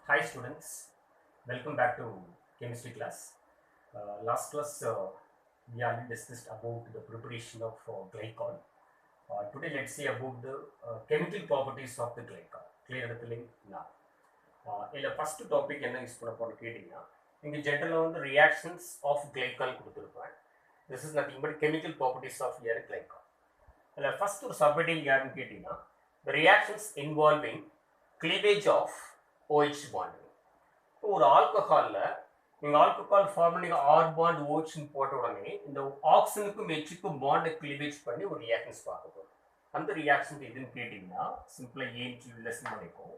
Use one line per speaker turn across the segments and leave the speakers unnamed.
Hi students, welcome back to chemistry class. Last class we already discussed about the preparation of glycol. Today let's see about the chemical properties of the glycol. Clear the link now. In the first topic என்ன use பண்ண போறோம் கேட்டிங்கன்னா இங்கே ஜென்ரலாக வந்து reactions of glycol கொடுத்துருப்பேன். This is nothing but chemical properties of your glycol. அதில் first ஒரு சப்ஹெட்டிங் யாருன்னு கேட்டிங்கன்னா the reactions involving cleavage of OH bond. ஒரு ஆல்கஹாலில் நீங்கள் ஆல்கஹால் ஃபார்ம் பண்ணி ஆர் பாண்ட் ஓச்சுன்னு போட்ட உடனே இந்த ஆக்சிஜனுக்கும் ஹெச்சுக்கும் பாண்டை கிளிவேஜ் பண்ணி ஒரு ரியாக்ஷன்ஸ் பார்க்க போகிறோம். அந்த ரியாக்ஷன் எதுன்னு கேட்டிங்கன்னா சிம்பிளாக ஏன் லெசன் பண்ணிக்கும்.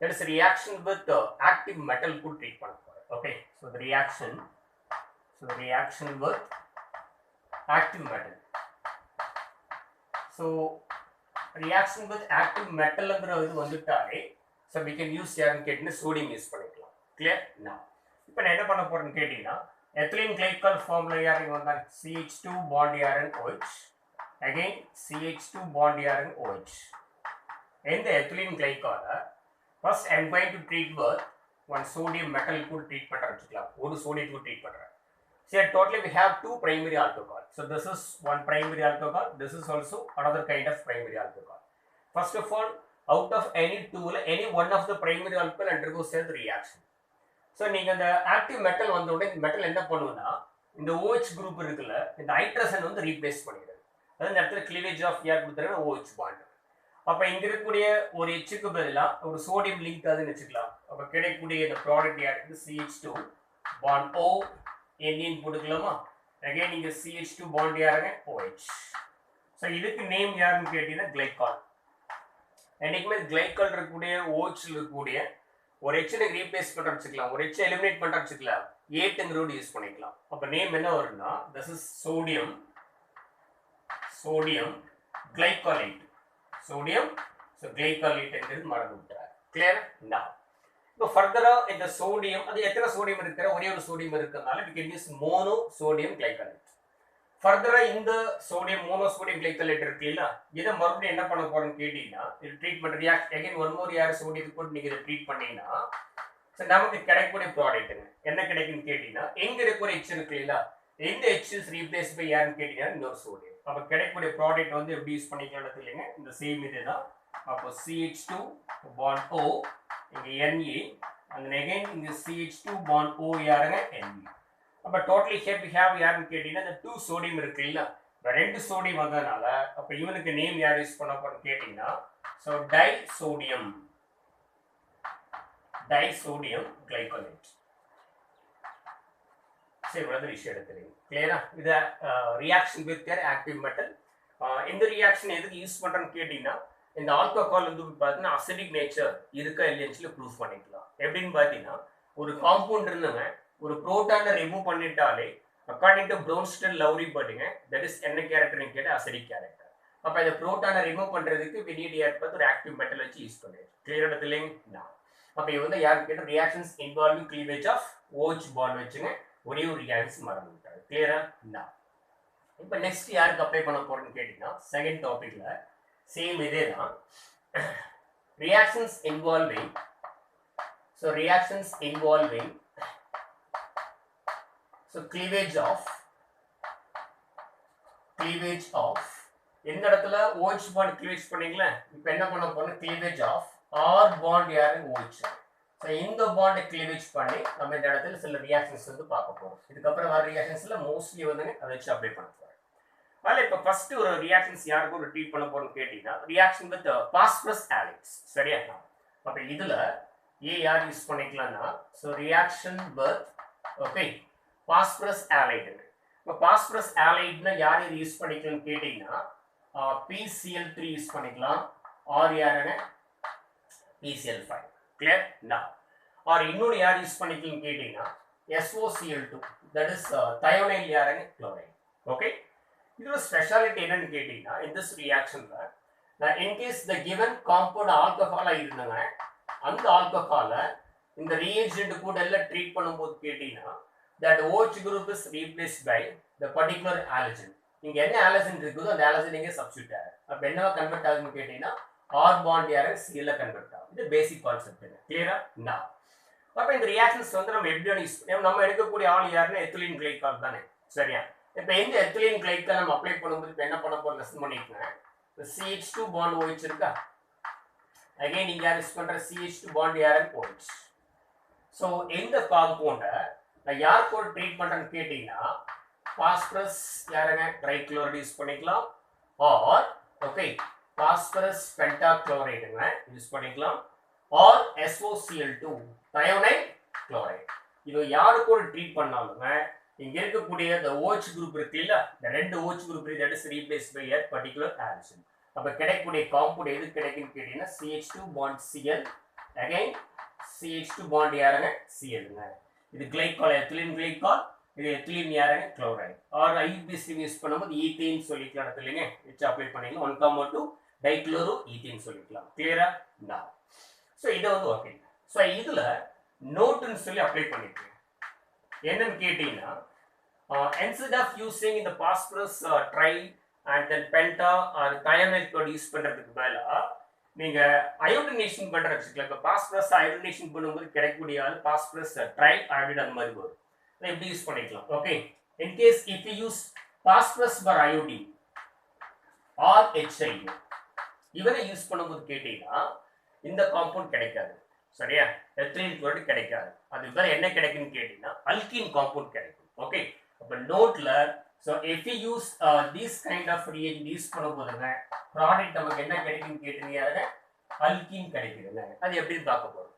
That is reaction with active metal கூட ட்ரீட் பண்ண போகிறோம். Okay, so the reaction with active metal. So reaction with active மெட்டல்ங்கிற இது வந்துட்டாலே ஸோ வி கேன் யூஸ் யாருன்னு கேட்டிங்கன்னா சோடியம் யூஸ் பண்ணிக்கலாம். கிளியர்? நான் இப்போ நான் என்ன பண்ண போறேன்னு கேட்டீங்கன்னா எத்திலீன் கிளைக்கால் ஃபார்முலா யார் இங்க வந்தா CH2 bond and OH again CH2 bond and OH. இந்த ethylene கிளைக்கால first I am going to treat with one sodium metal கூட ட்ரீட் பண்ற வச்சுக்கலாம். ஒரு சோடியம் கூட ட்ரீட் பண்றேன். So totally we have two primary alcohol. So this is one primary alcohol, this is also another kind of primary alcohol. First of all, out of any two, any one of the primary alcohol undergoes the reaction. So நீங்கள் இந்த active metal வந்த உடனே இந்த metal என்ன பண்ணுன்னா இந்த OH group இருக்குல்ல இந்த ஹைட்ரஜன் வந்து ரீப்ளேஸ் பண்ணிடுது. அதாவது இந்த இடத்துல கிளிவேஜ் ஆஃப் யார் கொடுத்துருங்க OH பாண்ட். அப்போ இங்கே இருக்கக்கூடிய ஒரு எச்சுக்கு பதிலாக ஒரு சோடியம் லிங்க் அதுன்னு வச்சுக்கலாம். அப்போ கிடைக்கக்கூடிய இந்த ப்ராடக்ட் யார் CH2 பாண்ட் O என்ஏன்னு போட்டுக்கலாமா? அகைன் இங்கே CH2 பாண்ட் யாருங்க OH. ஸோ இதுக்கு நேம் யாருன்னு கேட்டீங்கன்னா கிளைக்கால். என்னைக்குமே கிளைக்கால் இருக்கக்கூடிய OH இருக்கக்கூடிய ஒரு எச்சனை ரீப்ளேஸ் பண்ணுற வச்சுக்கலாம், ஒரு எச்சை எலிமினேட் பண்ணுற வச்சுக்கலாம், ஏட்டுங்கிறோடு யூஸ் பண்ணிக்கலாம். அப்போ நேம் என்ன வரும்னா திஸ் இஸ் சோடியம் கிளைகாலேட். ஸோ கிளைகாலேட்ங்கிறது மறந்து விட்டுறாரு. கிளியர்? நான் இப்போ ஃபர்தராக இந்த சோடியம் அது எத்தனை சோடியம் இருக்கிற ஒரே ஒரு சோடியம் இருக்கிறதுனால we can use mono sodium glycolate. ஃபர்தராக இந்த சோடியம் மோனோ சோடியம் கிளைகாலேட் இருக்குல்ல இதை மறுபடியும் என்ன பண்ண போறோம்னு கேட்டீங்கன்னா இது treatment react again one more யார் சோடியத்தை போட்டு நீங்கள் இதை ட்ரீட் பண்ணீங்கன்னா நமக்கு கிடைக்கக்கூடிய ப்ராடக்ட்டுங்க என்ன கிடைக்குன்னு கேட்டீங்கன்னா எங்க இருக்கக்கூடிய எச் இருக்குல்ல எந்த எச் இஸ் ரீப்ளேஸ் பை யாருன்னு கேட்டீங்கன்னா இன்னொரு சோடியம். அப்போ கிடைக்கக்கூடிய ப்ராடக்ட் வந்து எப்படி யூஸ் பண்ணிக்கலாம் இல்லைங்க இந்த சேம் இதுதான். அப்போ CH2 bond O இங்கே Na and again இங்கே CH2 bond O யாருங்க Ne. அப்போ டோட்டலி ஹியர் வி ஹேவ் யாருன்னு கேட்டீங்கன்னா இந்த 2 சோடியம் இருக்கு இல்ல இப்போ 2 சோடியம் வந்ததுனால அப்போ இவனுக்கு நேம் யார் யூஸ் பண்ண போறோம்னு கேட்டீங்கன்னா ஸோ டைசோடியம் கிளைகாலேட். சரி இவ்வளவு விஷயம் எடுத்துறீங்க. கிளியரா? இது ரியாக்ஷன் வித் ஆக்டிவ் மெட்டல். இந்த ரியாக்ஷன் எதுக்கு யூஸ் பண்றேன்னு கேட்டீங்கன்னா இந்த ஆல்கஹால் வந்து பார்த்தீங்கன்னா அசிடிக் நேச்சர் இருக்கா இல்லைன்னு சொல்லி ப்ரூஃப் பண்ணிக்கலாம். எப்படின்னு பார்த்தீங்கன்னா ஒரு காம்பவுண்ட் இருந்தவங்க ஒரு புரோட்டானை ரிமூவ் பண்ணிட்டாலே அக்கார்டிங் டு ப்ரௌன்ஸ்டெல் லவ்ரி பாட்டிங்க தட் இஸ் என்ன கேரக்டர்னு கேட்டால் அசிடிக் கேரக்டர். அப்போ இந்த புரோட்டானை ரிமூவ் பண்ணுறதுக்கு we need ஒரு ஆக்டிவ் மெட்டல் வச்சு யூஸ் பண்ணுறது. கிளியர் எடுத்துலைங்க நான். அப்போ இது வந்து யாருக்கு கேட்டால் reactions involving cleavage of OH bond வச்சுங்க ஒரே ஒரு ரியாக்ஷன்ஸ் மறந்து விட்டாரு. கிளியரா? நான் இப்போ நெக்ஸ்ட் யாருக்கு அப்ளை பண்ண போறேன்னு கேட்டீங்கன்னா செகண்ட் டாபிக்ல சேம் இதே தான் ரியாக்ஷன்ஸ் இன்வால்விங் cleavage of எந்த இடத்துல OH bond cleavage பண்ணீங்களா இப்போ என்ன பண்ண போறோம் cleavage of R bond யாரு OH. ஸோ இந்த பாண்டை cleavage பண்ணி நம்ம இந்த இடத்துல சில ரியாக்ஷன்ஸ் வந்து பார்க்க போறோம். இதுக்கப்புறம் வர ரியாக்ஷன்ஸ்ல மோஸ்ட்லி வந்து அதை வச்சு அப்ளை பண்ண போறோம். அதில் இப்போ ஃபர்ஸ்ட் ஒரு ரியாக்ஷன்ஸ் யாருக்கு ஒரு ட்ரீட் பண்ண போறோம்னு கேட்டீங்கன்னா ரியாக்ஷன் வித் பாஸ்பரஸ் ஆலைட்ஸ். சரியா? அப்போ இதுல ஏ யார் யூஸ் பண்ணிக்கலாம்னா so reaction with okay phosphorus halide. இப்போ பாஸ்பரஸ் ஆலைட்னா யார் இது யூஸ் பண்ணிக்கலாம்னு கேட்டீங்கன்னா PCl3 யூஸ் பண்ணிக்கலாம் ஆர் யாருங்க PCl5. கிளியர்? நான் ஆர் இன்னொன்று யார் யூஸ் பண்ணிக்கலாம்னு கேட்டீங்கன்னா SOCl2 தட் இஸ் தயோனைல் யாருங்க குளோரைட். ஓகே, இதோட ஸ்பெஷாலிட்டி என்னன்னு கேட்டீங்கன்னா இந்த ரியாக்ஷன்ல இன்கேஸ் த கிவன் காம்பவுண்ட் ஆல்கஹாலா இருந்தாங்க அந்த ஆல்கஹாலை இந்த ரியேஜென்ட் கூட எல்லாம் ட்ரீட் பண்ணும்போது கேட்டீங்கன்னா that OH group is replaced by the particular halogen. இங்க என்ன halogen இருக்குதோ அந்த halogen இங்க சப்ஸ்டிட்யூட் ஆகும். அப்ப என்னவா கன்வெர்ட் ஆகும்னு கேட்டீங்கன்னா R bond யார Cl கன்வெர்ட் ஆகும். இது பேசிக் கான்செப்ட். கிளியரா? நான் அப்போ இந்த ரியாக்ஷன்ஸ் வந்து நம்ம எப்படி யூஸ் நம்ம எடுக்கக்கூடிய ஆள் யாருன்னா எத்திலீன் கிளைக்கால் தானே, சரியா? இப்போ எந்த எத்திலீன் கிளைக்கால் நம்ம அப்ளை பண்ணும்போது இப்போ என்ன பண்ண போகிறோம் லெசன் பண்ணிக்கலாம். CH2 பாண்ட் OH இருக்கா, அகைன் இங்க யூஸ் பண்ற CH2 பாண்ட் யாரு OH. ஸோ இந்த காம்பவுண்டை நான் யார் கூட ட்ரீட் பண்றேன்னு கேட்டீங்கன்னா பாஸ்பரஸ் யாருங்க ட்ரைக்ளோரைடு யூஸ் பண்ணிக்கலாம், ஆர் ஓகே பாஸ்பரஸ் பென்டாக்ளோரைடுங்க யூஸ் பண்ணிக்கலாம், ஆர் SOCl2 தயோனைல் குளோரைடு. இது யாரு கூட ட்ரீட் பண்ணாலுங்க இங்க இருக்கக்கூடிய இந்த OH குரூப் இருக்கு இல்ல, இந்த ரெண்டு OH group that is replaced by a particular halogene. அப்ப கிடைக்கக்கூடிய காம்பவுண்ட் எது கிடைக்குன்னு கேட்டீங்கன்னா CH2 bond Cl, again CH2 bond யாருங்க Clங்க. இது கிளைகால் எத்திலீன் கிளைகால், இது எத்திலீன் யாருங்க குளோரைடு. ஆர் IUPAC யூஸ் பண்ணும்போது ஈத்தேன் சொல்லிக்கலாம் இல்லைங்க, வச்சு அப்ளை பண்ணிக்கலாம் 1,2 டைக்ளோரோ ஈத்தேன் சொல்லிக்கலாம். கிளியரா? நான் ஸோ இதை வந்து ஓகே. ஸோ இதுல நோட்டுன்னு சொல்லி அப்ளை பண்ணிருக்கேன். என்னன்னு கேட்டீங்கன்னா instead of using இந்த phosphorus tri and then penta or thionate code use பண்றதுக்கு பதிலா நீங்க அயோடினேஷன் பண்ற வச்சுக்கலாம். இப்போ பாஸ்பரஸ் அயோடினேஷன் பண்ணும்போது கிடைக்கக்கூடிய பாஸ்பரஸ் ட்ரை அயோடைடு அந்த மாதிரி வரும். அதை எப்படி யூஸ் பண்ணிக்கலாம்? Okay, in case if you use phosphorus per iodine or HIU இவனை யூஸ் பண்ணும்போது கேட்டீங்கன்னா இந்த காம்பவுண்ட் கிடைக்காது, சரியா? எத்திலீன் குளோரைடு கிடைக்காது. அது வேற என்ன கிடைக்குன்னு கேட்டீங்கன்னா அல்கீன் காம்பவுண்ட் கிடைக்கும். ஓகே, அப்ப நோட்ல so if you use this kind of reagent use பண்ணும்போதுங்க ப்ராடக்ட் நமக்கு என்ன கிடைக்குன்னு கேட்டீங்கன்னா அல்கீன் கிடைக்குதுங்க. அது எப்படின்னு பார்க்க போறோம்.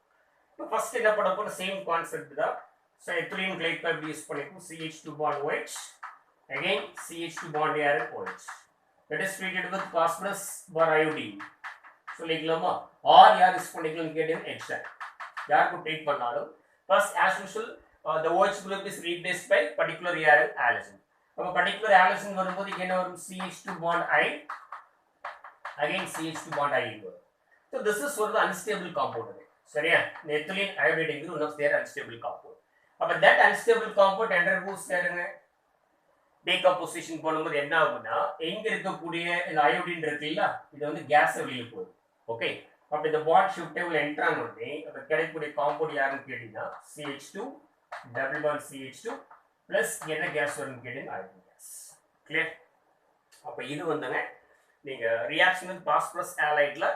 இப்போ ஃபர்ஸ்ட் என்ன பண்ண போறோம், சேம் கான்செப்ட் தான். ஸோ எத்திலீன் கிளைகால் யூஸ் பண்ணிக்கும் CH2 bond OH, again CH2 bond யாரு OH, that is treated with phosphorus bar iodine சொல்லிக்கலாமா, ஆர் யார் யூஸ் பண்ணிக்கலாம்னு கேட்டீங்கன்னா HI. யாருக்கு ட்ரீட் பண்ணாலும் first as usual the OH group is replaced by particular halogen. அப்ப particular halogen வரும்போது என்ன வரும், CH2 bond I, again CH2 bond I வரும். So this is ஒரு unstable compound, சரியா? Ethylene iodide is one of their unstable compound. அப்ப that unstable compound undergoes decomposition பண்ணும்போது என்ன ஆகும்னா எங்க இருக்கக்கூடிய இந்த அயோடின் இருக்குல்ல இது வந்து கேஸ் வெளியில போகுது. ஓகே, அப்ப இந்த பாண்ட் ஷிஃப்ட் will enter ஆனோடனே அப்ப கிடைக்கக்கூடிய காம்பவுண்ட் யாருன்னு கேட்டீங்கன்னா CH2 double bond CH2 plus என்ன கேஸ் வரும்னு கேட்டீங்கன்னா அயோடின் கேஸ். கிளியர்? அப்ப இது வந்துங்க நீங்க ரியாக்ஷன் வித் பாஸ்பரஸ் ஹாலைட்ல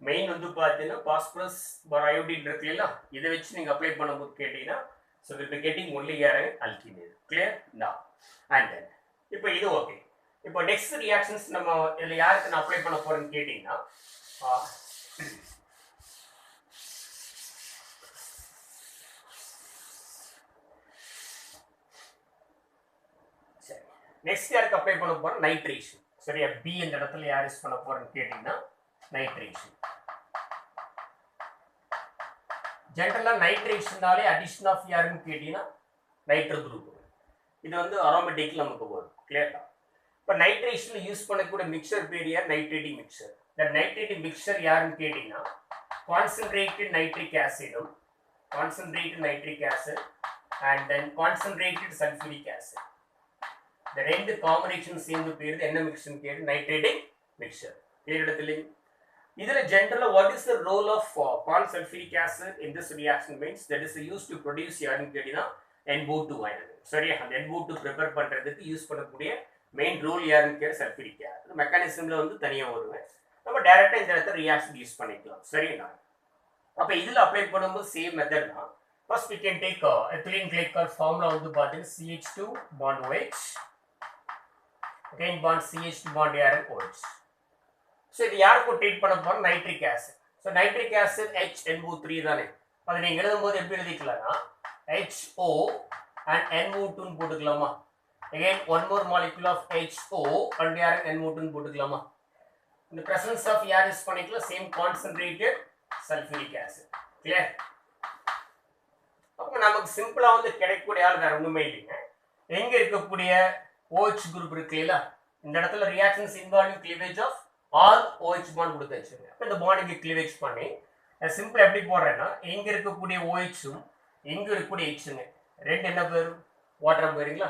மெயின் வந்து பார்த்தீங்கன்னா பாஸ்பரஸ் பர் அயோடின் இருக்குல்ல இதை வச்சு நீங்க அப்ளை பண்ணும்போது கேட்டீங்கன்னா so we'll be getting only யாருங்க alkene. Clear? now and then இப்போ இது ஓகே. இப்போ நெக்ஸ்ட் ரியாக்ஷன்ஸ் நம்ம இதுல யாருக்கு நான் அப்ளை பண்ண போறேன்னு கேட்டீங்கன்னா சரி நெக்ஸ்ட் யாருக்கு அப்ளை பண்ண போறோம், நைட்ரேஷன். சரியா? பி இந்த இடத்துல யார் யூஸ் பண்ண போறேன்னு கேட்டீங்கன்னா நைட்ரேஷன். ஜெனரலா நைட்ரேஷனாலே அடிஷன் ஆஃப் யாருன்னு கேட்டீங்கன்னா நைட்ரோ குரூப். இது வந்து அரோமேட்டிக் நமக்கு வரும். கிளியரா? இப்போ நைட்ரேஷன்ல யூஸ் பண்ணக்கூடிய மிக்சர் பேர் யார், நைட்ரேட்டிங் மிக்சர். இந்த நைட்ரேட்டிங் மிக்சர் யாருன்னு கேட்டீங்கன்னா கான்சென்ட்ரேட்டட் நைட்ரிக் ஆசிடும், concentrated nitric acid and then concentrated sulphuric acid. இந்த ரெண்டு காம்பினேஷன் சேர்ந்து பேர் என்ன மிக்சர்னு கேட்டு நைட்ரேட்டிங் மிக்சர். கிளியர் இடத்துல இதுல ஜெனரலா what is the role of con sulphuric acid in this reaction means that is used to produce யாருன்னு கேட்டீங்கன்னா NO2 ஆயிடுது. சரியா? அந்த NO2 ப்ரிப்பேர் பண்றதுக்கு யூஸ் பண்ணக்கூடிய மெயின் ரோல் யாருன்னு கேட்டு சல்ஃபூரிக் ஆசிட். மெக்கானிசம்ல வந்து தனியா வருவேன், நம்ம டைரக்டா இந்த இடத்துல ரியாக்ஷன் யூஸ் பண்ணிக்கலாம். சரிங்களா? அப்ப இதுல அப்ளை பண்ணும்போது சேம் மெத்தட் தான். First we can take ethylene glycol formula வந்து பாத்தீங்கன்னா CH2 bond OH, again bond CH2 bond OH. So இது யாருக்கு ட்ரீட் பண்ண போறோம், nitric acid. So nitric acid HNO3 தானே, அதை நீங்க எழுதும்போது எப்படி எழுதிக்கலாம்னா HO and NO2 போட்டுக்கலாமா, again one more molecule of HO and NO2 போட்டுக்கலாமா. இந்த presence of யார் யூஸ் பண்ணிக்கலாம், same concentrated sulfuric acid. Clear? அப்போ நமக்கு சிம்பிளா வந்து கிடைக்கக்கூடிய ஆள் வேற ஒண்ணுமே இல்லைங்க, எங்க இருக்கக்கூடிய OH குரூப் இருக்குல்ல இந்த இடத்துல reactions involving cleavage of all OH bond கொடுத்து வச்சுருங்க. அப்போ இந்த பாண்டுக்கு கிளீவேஜ் பண்ணி சிம்பிள் எப்படி போடுறேன்னா எங்க இருக்கக்கூடிய OHும் எங்க இருக்கக்கூடிய Hங்க ரெண்டு என்ன பேரும் வாட்டர் போயிருங்களா.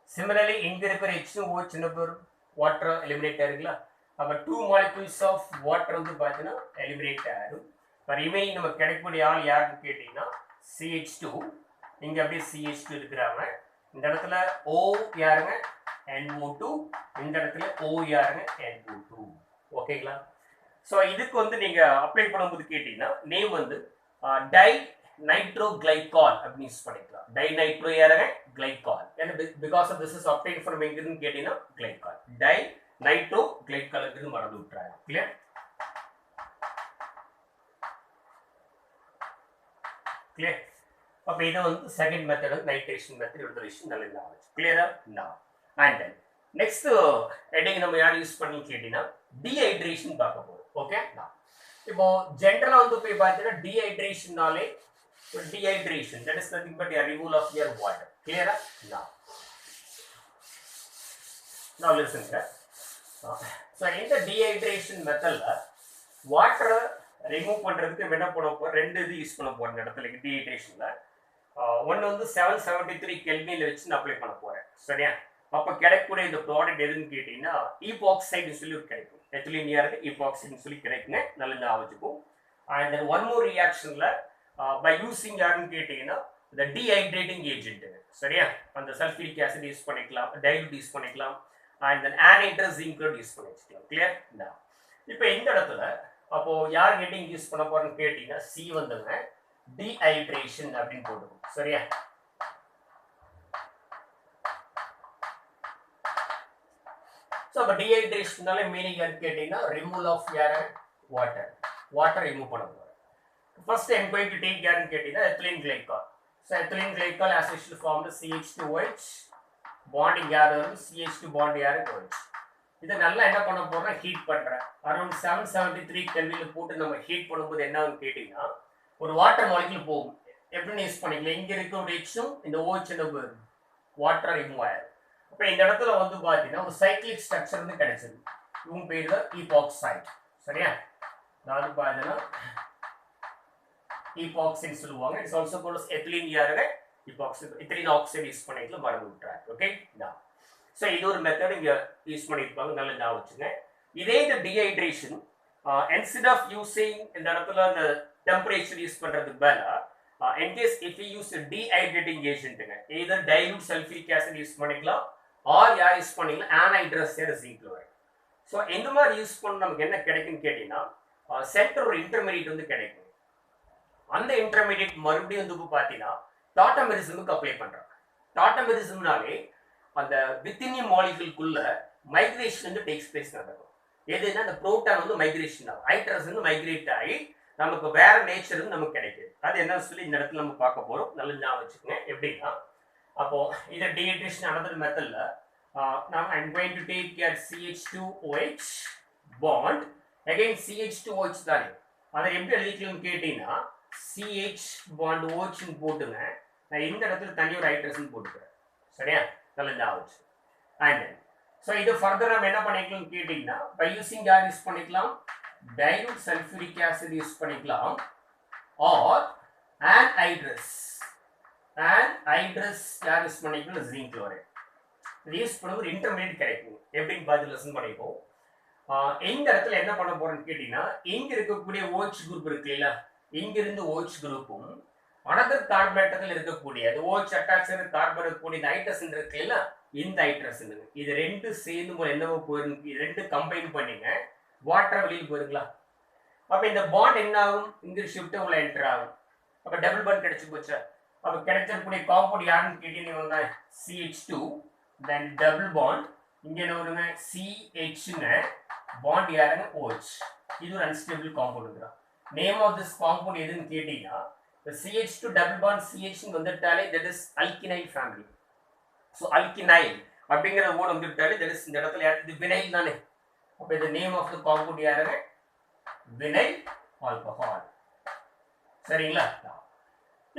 சிமிலர்லி எங்க இருக்கிற Hும் OH என்ன பேரும் வாட்டர் எலிமினேட் ஆயிருங்களா. அப்போ 2 molecules ஆஃப் வாட்டர் வந்து பார்த்தீங்கன்னா எலிமினேட் ஆயிடும். இப்போ ரிமைனிங் நமக்கு கிடைக்கக்கூடிய ஆள் யாருன்னு கேட்டீங்கன்னா CH2 இங்க அப்படியே CH2 இருக்கிறாங்க. இந்த இடத்துல O யாருங்க NO2, இந்த இடத்துல O யாருங்க NO2. ஓகேங்களா? ஸோ இதுக்கு வந்து நீங்க அப்ளை பண்ணும்போது கேட்டீங்கன்னா நேம் வந்து டை நைட்ரோ கிளைகால் அப்படின்னு யூஸ் பண்ணிக்கலாம். டை நைட்ரோ யாருங்க கிளைகால். ஏன்னா because of this is obtained from எங்கிருந்து கேட்டீங்கன்னா கிளைகால். டை நைட்ரோ கிளைகால் மறந்து விட்டுறாங்க. கிளியர்? கிளியர்? அப்போ இது வந்து செகண்ட் மெத்தட் நைட்ரேஷன் மெத்தட் எழுதுறேஷன் நல்ல ஞாபகம். கிளியரா? நான் அண்ட் தென் நெக்ஸ்ட் ஹெட்டிங் நம்ம யார் யூஸ் பண்ணி கேட்டீங்கன்னா டீஹைட்ரேஷன் பார்க்க போறோம். ஓகே? இப்போ ஜென்ரலா வந்து போய் பார்த்தீங்கன்னா டீஹைட்ரேஷன்னாலே dehydration, that is nothing but a removal of your water. Clear? Now listen here. So in the dehydration method water remove பண்றதுக்கு என்ன பண்ண போறோம், ரெண்டு இது யூஸ் பண்ண போறோம் இந்த இடத்துல டீஹைட்ரேஷன்ல. ஒன்னு வந்து 773 கெல்வின்ல வச்சு நான் அப்ளை பண்ண போறேன். சரியா? அப்ப கிடைக்கக்கூடிய இந்த ப்ராடக்ட் எதுன்னு கேட்டீங்கன்னா ஈபாக்சைடு சொல்லி கிடைக்கும். எத்திலீன் யாருக்கு ஈபாக்சைடு சொல்லி கிடைக்குங்க. நல்ல ஞாபகம் வச்சுக்கும். And then one more reactionல by using யாருன்னு கேட்டீங்கன்னா the dehydrating agent. சரியா? அந்த சல்ஃபியூரிக் ஆசிட் யூஸ் பண்ணிக்கலாம், டைலூட் யூஸ் பண்ணிக்கலாம், and then anhydrous zinc use பண்ணிக்கலாம். கிளியர்? இப்போ இந்த இடத்துல அப்போ யார் ஹெட்டிங் யூஸ் பண்ண போறோம்னு கேட்டீங்கன்னா சி வந்துங்க டீஹைட்ரேஷன் அப்படின்னு போட்டுக்கும். சரியா? ஸோ அப்போ டீஹைட்ரேஷனால மீனிங் என்னன்னு கேட்டீங்கன்னா ரிமூவல் ஆஃப் யார் வாட்டர் ரிமூவ் பண்ண போறோம். First I am going to take yarn kettina ethylene glycol. So ethylene glycol as usual formed CH2OH bonding yarn CH2 bond yarn OH. இத நல்லா என்ன பண்ண போறோம், ஹீட் பண்றேன். அரௌண்ட் 773 கெல்வின்ல போட்டு நம்ம ஹீட் பண்ணும்போது என்ன ஆகும் கேட்டினா ஒரு வாட்டர் மாலிக்யூல் போகும். எப்படி யூஸ் பண்ணிக்கலாம், இங்க இருக்க ஒரு Hம் இந்த OH என்ன வாட்டர் ரிமூவ் ஆயிடும். அப்ப இந்த இடத்துல வந்து பாத்தீங்கன்னா ஒரு சைக்ளிக் ஸ்ட்ரக்சர் வந்து கிடைச்சது. இவங்க பேரு தான் ஈபாக்சைடு. சரியா? நான் பாத்தீங்கன்னா ஈபாக்சின் சொல்லுவாங்க. It's also called as ethylene யாருங்க ஈபாக்சின் ethylene oxide யூஸ் பண்ணிக்கலாம் மறந்து விட்டுறாங்க. ஓகே? ஸோ இது ஒரு மெத்தட் இங்க யூஸ் பண்ணியிருப்பாங்க, நல்லா ஞாபகம் வச்சுங்க. இதே இந்த டீஹைட்ரேஷன் இன்ஸ்டெட் ஆஃப் யூசிங் இந்த இடத்துல அந்த டெம்பரேச்சர் யூஸ் பண்றதுக்கு பதிலா in case if you use dehydrating ஏஜென்ட்டுங்க either dilute sulphuric acid use பண்ணிக்கலாம் ஆர் யார் யூஸ் பண்ணிக்கலாம் anhydrous zinc chloride. ஸோ இந்த மாதிரி யூஸ் பண்ண நமக்கு என்ன கிடைக்குன்னு கேட்டீங்கன்னா சென்டர் ஒரு இன்டர்மீடியட் வந்து கிடைக்கும். அந்த இன்டர்மீடியட் மறுபடியும் வந்து பார்த்தீங்கன்னா டாட்டமெரிசமுக்கு அப்ளை பண்றாங்க. டாட்டமெரிசம்னாலே அந்த வித்தினி மாலிகுலுக்குள்ள மைக்ரேஷன் வந்து டேக்ஸ் பிளேஸ் நடக்கும். எதுனா அந்த புரோட்டான் வந்து மைக்ரேஷன் ஆகும், ஹைட்ரஸ் வந்து மைக்ரேட் ஆகி நமக்கு வேற நேச்சர் வந்து நமக்கு கிடைக்குது. அது என்னன்னு சொல்லி இந்த இடத்துல நம்ம பார்க்க போறோம். நல்ல ஞாபகம் வச்சுக்கோங்க. எப்படின்னா அப்போ இதை டீஹைட்ரேஷன் அனதர் மெத்தட்ல நான் I am going to take care CH2OH bond again CH2OH தானே, அதை எப்படி எழுதிக்கலாம்னு கேட்டீங்கன்னா CH bond OH போட்டுங்க. நான் இந்த இடத்துல தனி ஒரு ஹைட்ரஜன் போட்டுக்கிறேன். சரியா? நல்ல ஞாபகம். அண்ட் ஸோ இது ஃபர்தர் நம்ம என்ன பண்ணிக்கலாம்னு கேட்டிங்கன்னா பை யூசிங் யார் யூஸ் பண்ணிக்கலாம், டைலூட் சல்ஃபியூரிக் ஆசிட் யூஸ் பண்ணிக்கலாம் ஆர் anhydrous யார் யூஸ் பண்ணிக்கலாம் zinc chloride. இது யூஸ் பண்ணும்போது இன்டர்மீடியட் கிடைக்கும். எப்படின்னு பார்த்து லெசன் பண்ணிப்போம். இந்த இடத்துல என்ன பண்ண போறோம்னு கேட்டீங்கன்னா இங்க இருக்கக்கூடிய OH குரூப் இருக்கு இல்லையா, இங்கிருந்து OH குரூப்பும் அனதர் கார்பன் இருக்கக்கூடிய அது OH அட்டாச் கார்பன் இருக்கக்கூடிய ஹைட்ரஜன் இருக்கு இல்ல, இந்த ஹைட்ரஜன் இது ரெண்டு சேர்ந்து என்னவோ போயிருக்கு, இது ரெண்டு கம்பைன் பண்ணிங்க வாட்டர் வெளியில் போயிருங்களா. அப்ப இந்த பாண்ட் என்ன ஆகும், இங்க ஷிஃப்ட் உள்ள என்டர் ஆகும். அப்ப டபுள் பாண்ட் கிடைச்சு போச்சு. அப்ப கிடைச்சக்கூடிய காம்பவுண்ட் யாருன்னு கேட்டீங்கன்னா CH2 தென் டபுள் பாண்ட் இங்க என்ன வருங்க CH பாண்ட் யாருங்க OH. இது ஒரு அன்ஸ்டேபிள் காம்பவுண்ட் தான். நேம் ஆஃப் திஸ் காம்பவுண்ட் எதுன்னு கேட்டீங்கன்னா CH2 double bond CH வந்துட்டாலே that is alkynyl family. So alkynyl அப்படிங்கிற வேர்ட் வந்துட்டாலே that is இந்த இடத்துல இது vinyl தானே. அப்ப the name of the compound யாருங்க vinyl alcohol. சரிங்களா?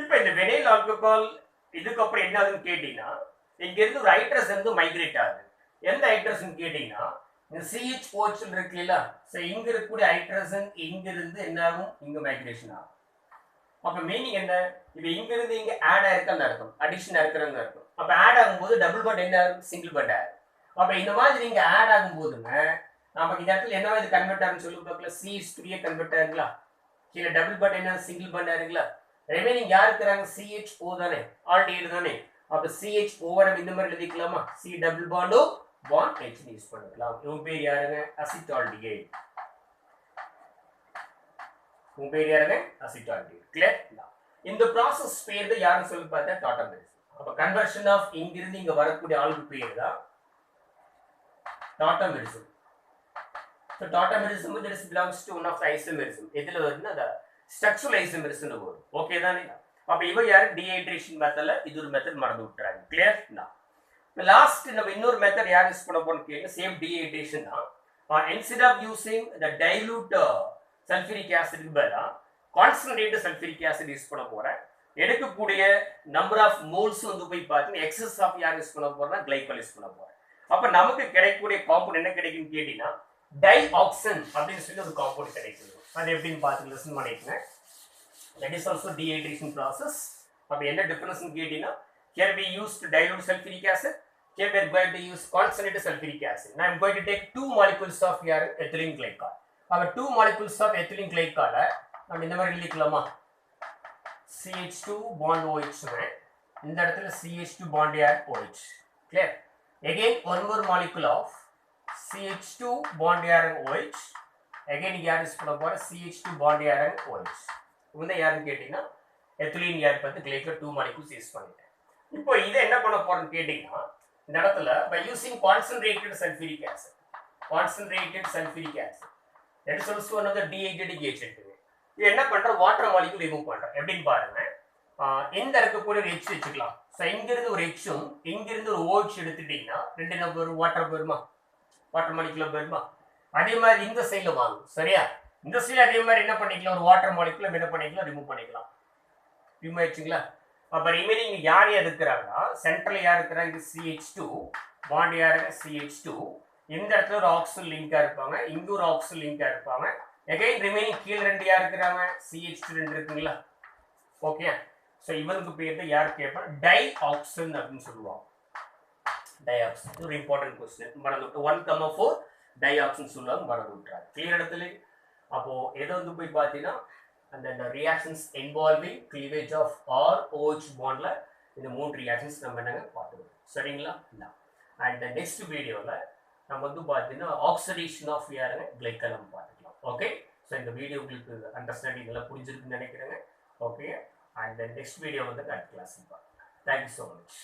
இப்போ இந்த vinyl alcohol இதுக்கு அப்புறம் என்ன ஆகுதுன்னு கேட்டீங்கன்னா இங்க இருந்து ஒரு ஹைட்ரஜன் வந்து மைக்ரேட் ஆகுது. எந்த ஹைட்ரஜன் கேட்டீங்கன்னா இந்த CH OH இருக்கு இல்ல, சோ இங்க இருக்கக்கூடிய ஹைட்ரஜன் இங்க இருந்து என்ன ஆகும், இங்க மைக்ரேஷன் ஆகும். அப்ப மீனிங் என்ன, இது இங்க இருந்து இங்க ஆட் ஆயிருக்குன்னு அர்த்தம், அடிஷன் ஆயிருக்குன்னு அர்த்தம். அப்ப ஆட் ஆகும்போது டபுள் பாண்ட் என்ன ஆகும், சிங்கிள் பாண்ட் ஆகும். அப்ப இந்த மாதிரி இங்க ஆட் ஆகும்போதுங்க நமக்கு இந்த இடத்துல என்ன இது கன்வெர்ட் ஆகும்னு சொல்லி பார்க்கல, CH3 கன்வெர்ட் ஆகுங்களா, கீழே டபுள் பாண்ட் என்ன சிங்கிள் பாண்ட் ஆகுங்களா. ரிமைனிங் யார் இருக்கிறாங்க CHO தானே ஆல்டிஹைடு தானே அப்ப CHO நம்ம இந்த மாதிரி எழுதிக்கலாமா C டபுள் பாண்டோ பாண்ட் H யூஸ் பண்ணிக்கலாம் இவங்க பேர் யாருங்க அசிட்டால்டிஹைடு உங்க பேர் யாருங்க அசிட்டால்டிஹைடு கிளியர் இந்த process பேர் தான் யாருன்னு சொல்லி பார்த்தா டாட்டாமெரிசம் அப்ப கன்வர்ஷன் ஆஃப் இங்கிருந்து இங்க வரக்கூடிய ஆளுக்கு பேர் தான் டாட்டாமெரிசம் so tautomerism this belongs to one of the isomerism எதுல வருதுன்னா the structural isomerism னு வரும் ஓகே தானே அப்ப இவ யாரு டீஹைட்ரேஷன் மெத்தட்ல இது ஒரு மெத்தட் மறந்து விட்டுறாங்க கிளியர் லாஸ்ட் நம்ம இன்னொரு மெத்தட் யார் யூஸ் பண்ண போறோம்னு கேங்க சேம் டீஹைட்ரேஷன் தான் instead of using the dilute sulfuric acid க்கு பதிலா concentrated sulfuric acid யூஸ் பண்ண போறேன் எடுக்கக்கூடிய நம்பர் ஆஃப் மோல்ஸ் வந்து போய் பார்த்தீங்கன்னா எக்ஸஸ் ஆஃப் யார் யூஸ் பண்ண போறேன்னா கிளைகால் யூஸ் பண்ண போறேன் அப்ப நமக்கு கிடைக்கக்கூடிய காம்பவுண்ட் என்ன கிடைக்கும்னு கேட்டீங்கன்னா டைஆக்சின் அப்படின்னு சொல்லி ஒரு காம்பவுண்ட் கிடைக்குது அது எப்படின்னு பார்த்து லிசன் பண்ணிக்கங்க that is also dehydration process அப்ப என்ன டிஃபரன்ஸ்னு கேட்டீங்கன்னா here we used dilute sulfuric acid here we are going to use concentrated sulfuric acid now I am going to take two molecules of your ethylene glycol அப்ப two molecules of ethylene glycol நம்ம இந்த மாதிரி எழுதிக்கலாமா CH2 bond OH இந்த இடத்துல CH2 bond யார் OH clear again one more molecule of CH2 bond யார் OH again யார் use பண்ண போற CH2 bond யார் OH இந்த யாருன்னு கேட்டீங்கன்னா எத்திலீன் யார் பார்த்து கிளைகோல் 2 molecules யூஸ் பண்ணிட்டேன் இப்போ இதை என்ன பண்ண போறேன்னு கேட்டீங்கன்னா இந்த இடத்துல by using concentrated sulfuric acid that is also one of the dehydrating agent இது என்ன பண்ற வாட்டர் மாலிக்யூல் ரிமூவ் பண்றேன் எப்படின்னு பாருங்க இந்த இருக்கக்கூடிய ஒரு H வச்சுக்கலாம் ஸோ இங்கிருந்து ஒரு Hம் இங்கிருந்து ஒரு OH எடுத்துட்டீங்கன்னா ரெண்டு நம்பர் வாட்டர் வருமா வாட்டர் மாலிக்யூல் வருமா அதே மாதிரி இந்த சைடுல வாங்கும் சரியா இந்த சைடு அதே மாதிரி என்ன பண்ணிக்கலாம் ஒரு வாட்டர் மாலிக்யூல் என்ன பண்ணிக்கலாம் ரிமூவ் பண்ணிக்கலாம் ரிமூவ் ஆயிடுச்சுங்களா அப்ப ரிமைனிங் யார் யார் இருக்கிறாங்கன்னா சென்ட்ரல் யார் இருக்கிறாங்க CH2 பாண்ட் யாருங்க CH2 இந்த இடத்துல ஒரு ஆக்சிஜன் லிங்கா இருப்பாங்க இங்க ஒரு ஆக்சிஜன் லிங்கா இருப்பாங்க again remaining கீழ ரெண்டு யார் இருக்காங்க CH2 ரெண்டு இருக்குங்களா ஓகே சோ இவனுக்கு பேர் தான் யார் கேட்பாங்க டைஆக்சின் அப்படினு சொல்லுவாங்க டைஆக்சின் ஒரு இம்பார்ட்டன்ட் क्वेश्चन மறந்துட்டு 1,4 டைஆக்சின் சொல்லுவாங்க மறந்துட்டாங்க கிளியர் இடத்துல அப்போ எது வந்து போய் பாத்தீனா அந்த reactions involving cleavage of OH bondல இந்த மூணு reactions நம்ம என்னங்க பார்த்துறோம் சரிங்களா and the next videoல நம்ம வந்து பாத்தீனா oxidation of யாருங்க glycol பார்க்கலாம் okay so இந்த வீடியோ உங்களுக்கு அண்டர்ஸ்டாண்டிங் நல்லா புரிஞ்சிருக்குன்னு நினைக்கிறேன் okay and the next video வந்து அடுத்த கிளாஸ்ல பார்க்கலாம் thank you so much